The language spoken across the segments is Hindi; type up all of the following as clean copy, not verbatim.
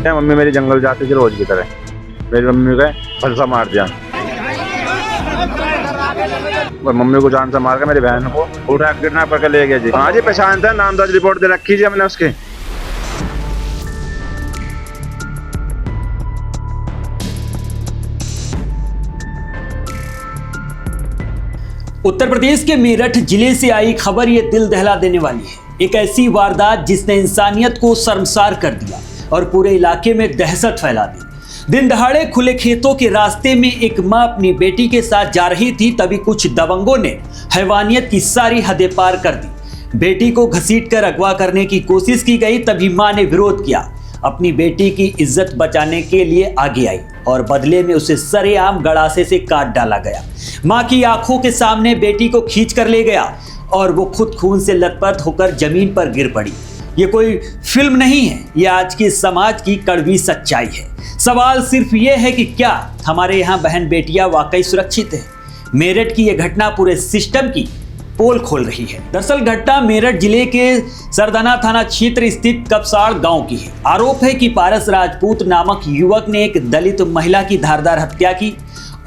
मम्मी मेरी जंगल जाती थी रोज की तरह, मेरी मम्मी का फलसा मार दिया। मम्मी को जान से मार के मेरी बहन को उठा किडनैप करके ले गया जी। हाँ जी पहचान था, नामदर्ज रिपोर्ट दे रखी जी हमने उसके। उत्तर प्रदेश के मेरठ जिले से आई खबर ये दिल दहला देने वाली है। एक ऐसी वारदात जिसने इंसानियत को शर्मसार कर दिया और पूरे इलाके में दहशत फैला दी। दिन दहाड़े खुले खेतों के रास्ते में एक मां अपनी बेटी के साथ जा रही थी, तभी कुछ दबंगों ने हैवानियत की सारी हदें पार कर दी। बेटी को घसीटकर अगवा करने की कोशिश की गई, तभी मां ने विरोध किया। अपनी बेटी की इज्जत बचाने के लिए आगे आई और बदले में उसे सरेआम गड़ासे से काट डाला गया। मां की आंखों के सामने बेटी को खींच कर ले गया और वो खुद खून से लथपथ होकर जमीन पर गिर पड़ी। ये कोई फिल्म नहीं है, ये आज के समाज की कड़वी सच्चाई है। सवाल सिर्फ ये है कि क्या हमारे यहाँ बहन बेटियां वाकई सुरक्षित है? मेरठ की यह घटना पूरे सिस्टम की पोल खोल रही है। दरअसल घटना मेरठ जिले के सरदाना थाना क्षेत्र स्थित कपसाड़ गांव की है। आरोप है कि पारस राजपूत नामक युवक ने एक दलित महिला की धारदार हत्या की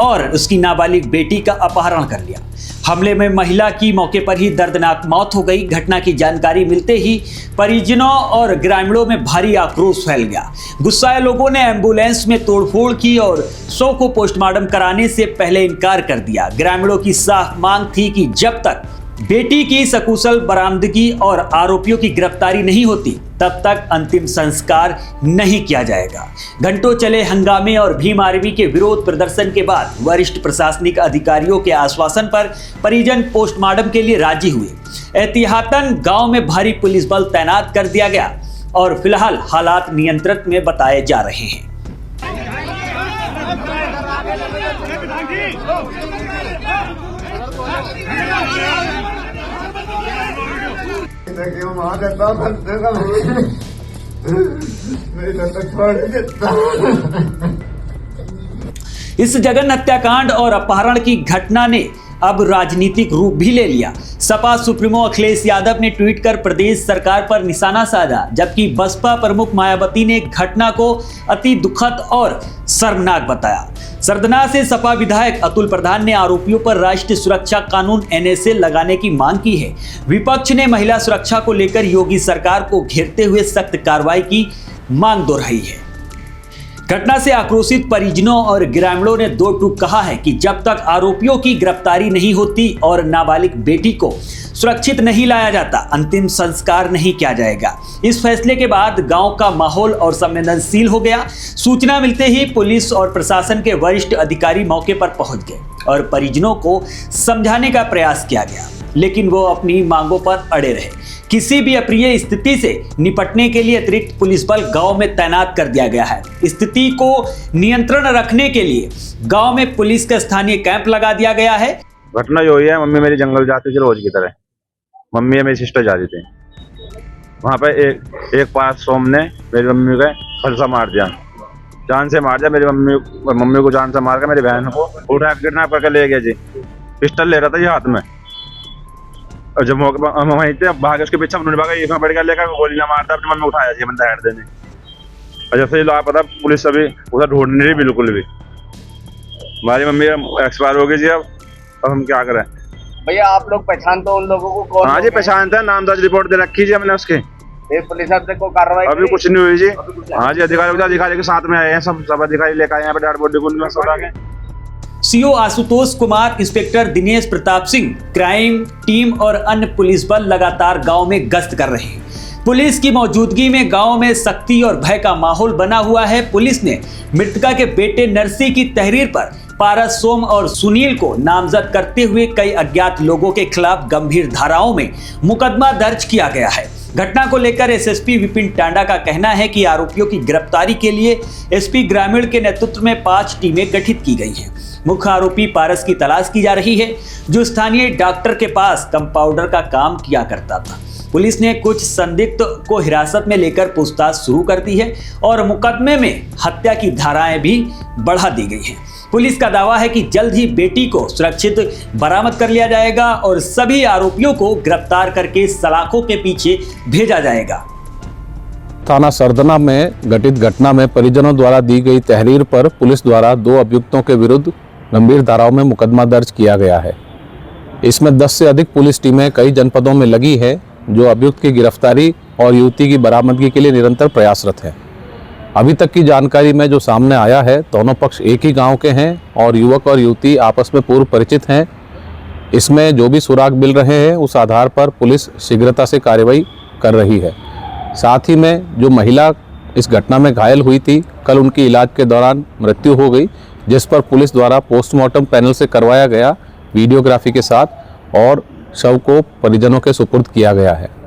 और उसकी नाबालिग बेटी का अपहरण कर लिया। हमले में महिला की मौके पर ही दर्दनाक मौत हो गई। घटना की जानकारी मिलते ही परिजनों और ग्रामीणों में भारी आक्रोश फैल गया। गुस्साए लोगों ने एम्बुलेंस में तोड़फोड़ की और शव को पोस्टमार्टम कराने से पहले इनकार कर दिया। ग्रामीणों की साफ मांग थी कि जब तक बेटी की सकुशल बरामदगी और आरोपियों की गिरफ्तारी नहीं होती तब तक अंतिम संस्कार नहीं किया जाएगा। घंटों चले हंगामे और भीम आर्मी के विरोध प्रदर्शन के बाद वरिष्ठ प्रशासनिक अधिकारियों के आश्वासन पर परिजन पोस्टमार्टम के लिए राजी हुए। एहतियातन गांव में भारी पुलिस बल तैनात कर दिया गया और फिलहाल हालात नियंत्रण में बताए जा रहे हैं। इस जघन्य हत्याकांड और अपहरण की घटना ने अब राजनीतिक रूप भी ले लिया। सपा सुप्रीमो अखिलेश यादव ने ट्वीट कर प्रदेश सरकार पर निशाना साधा, जबकि बसपा प्रमुख मायावती ने घटना को अति दुखद और शर्मनाक बताया। सरदना से सपा विधायक अतुल प्रधान ने आरोपियों पर राष्ट्रीय सुरक्षा कानून NSA लगाने की मांग की है। विपक्ष ने महिला सुरक्षा को लेकर योगी सरकार को घेरते हुए सख्त कार्रवाई की मांग दोहराई है। घटना से आक्रोशित परिजनों और ग्रामीणों ने दो टूक कहा है कि जब तक आरोपियों की गिरफ्तारी नहीं होती और नाबालिग बेटी को सुरक्षित नहीं लाया जाता, अंतिम संस्कार नहीं किया जाएगा। इस फैसले के बाद गांव का माहौल और संवेदनशील हो गया। सूचना मिलते ही पुलिस और प्रशासन के वरिष्ठ अधिकारी मौके पर पहुंच गए और परिजनों को समझाने का प्रयास किया गया, लेकिन वो अपनी मांगों पर अड़े रहे। किसी भी अप्रिय स्थिति से निपटने के लिए अतिरिक्त पुलिस बल गांव में तैनात कर दिया गया है। स्थिति को नियंत्रण रखने के लिए गांव में पुलिस का स्थानीय कैंप लगा दिया गया है। घटना जो हुई है, मम्मी मेरी जंगल जाती थी रोज की तरह, मम्मी और मेरी सिस्टर जाती थी। वहाँ पे एक पास सोम ने मेरी मम्मी का फलसा मार दिया, जान से मार दिया। मेरी मम्मी को जान से मार के मेरी बहन को उठा किडनैप करके ले गया जी। पिस्टल ले रहा था ये हाथ में, और जब वहीं थे भागे उसके पीछे उन्होंने भागा, इसमें बढ़ गया लेकर गोली ना मारता, अपनी मम्मी उठाया जी बंदा हेड देने। और जब से ला पता पुलिस अभी उधर ढूंढ नहीं रही बिल्कुल भी। हमारी मम्मी एक्सपायर हो गई जी। अब हम क्या करें? भैया आप लोग पहचानते हो उन लोगों को? कौन? हाँ जी पहचानते हैं, नामदर्ज रिपोर्ट दे रखी जी हमने उसके। पुलिस अफसर को कार्रवाई अभी कुछ नहीं हुई जी। हाँ जी अधिकारी के साथ में आए हैं, सब अधिकारी लेकर आए हैं डेड बॉडी को। CO Ashutosh Kumar, inspector Dinesh Pratap Singh, crime team और अन्य पुलिस बल लगातार गांव में गश्त कर रहे हैं। पुलिस की मौजूदगी में गांव में सख्ती और भय का माहौल बना हुआ है। पुलिस ने मृतका के बेटे नरसी की तहरीर पर पारस, सोम और सुनील को नामजद करते हुए कई अज्ञात लोगों के खिलाफ गंभीर धाराओं में मुकदमा दर्ज किया गया है। घटना को लेकर एसएसपी विपिन टांडा का कहना है कि आरोपियों की गिरफ्तारी के लिए एसपी ग्रामीण के नेतृत्व में 5 टीमें गठित की गई हैं। मुख्य आरोपी पारस की तलाश की जा रही है, जो स्थानीय डॉक्टर के पास कंपाउंडर का काम किया करता था। पुलिस ने कुछ संदिग्ध को हिरासत में लेकर पूछताछ शुरू कर दी है और मुकदमे में हत्या की धाराएं भी बढ़ा दी गई हैं। पुलिस का दावा है कि जल्द ही बेटी को सुरक्षित बरामद कर लिया जाएगा और सभी आरोपियों को गिरफ्तार करके सलाखों के पीछे भेजा जाएगा। थाना सरदना में घटित घटना में परिजनों द्वारा दी गई तहरीर पर पुलिस द्वारा 2 अभियुक्तों के विरुद्ध गंभीर धाराओं में मुकदमा दर्ज किया गया है। इसमें 10 से अधिक पुलिस टीमें कई जनपदों में लगी है, जो अभियुक्त की गिरफ्तारी और युवती की बरामदगी के लिए निरंतर प्रयासरत है। अभी तक की जानकारी में जो सामने आया है, दोनों पक्ष एक ही गांव के हैं और युवक और युवती आपस में पूर्व परिचित हैं। इसमें जो भी सुराग मिल रहे हैं, उस आधार पर पुलिस शीघ्रता से कार्रवाई कर रही है। साथ ही में जो महिला इस घटना में घायल हुई थी, कल उनकी इलाज के दौरान मृत्यु हो गई, जिस पर पुलिस द्वारा पोस्टमार्टम पैनल से करवाया गया वीडियोग्राफी के साथ और शव को परिजनों के सुपुर्द किया गया है।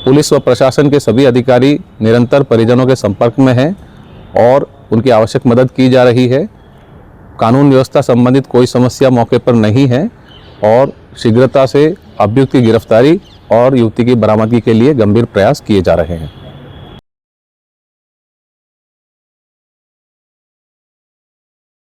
पुलिस व प्रशासन के सभी अधिकारी निरंतर परिजनों के संपर्क में हैं और उनकी आवश्यक मदद की जा रही है। कानून व्यवस्था संबंधित कोई समस्या मौके पर नहीं है और शीघ्रता से अभियुक्त की गिरफ्तारी और युवती की बरामदगी के लिए गंभीर प्रयास किए जा रहे हैं।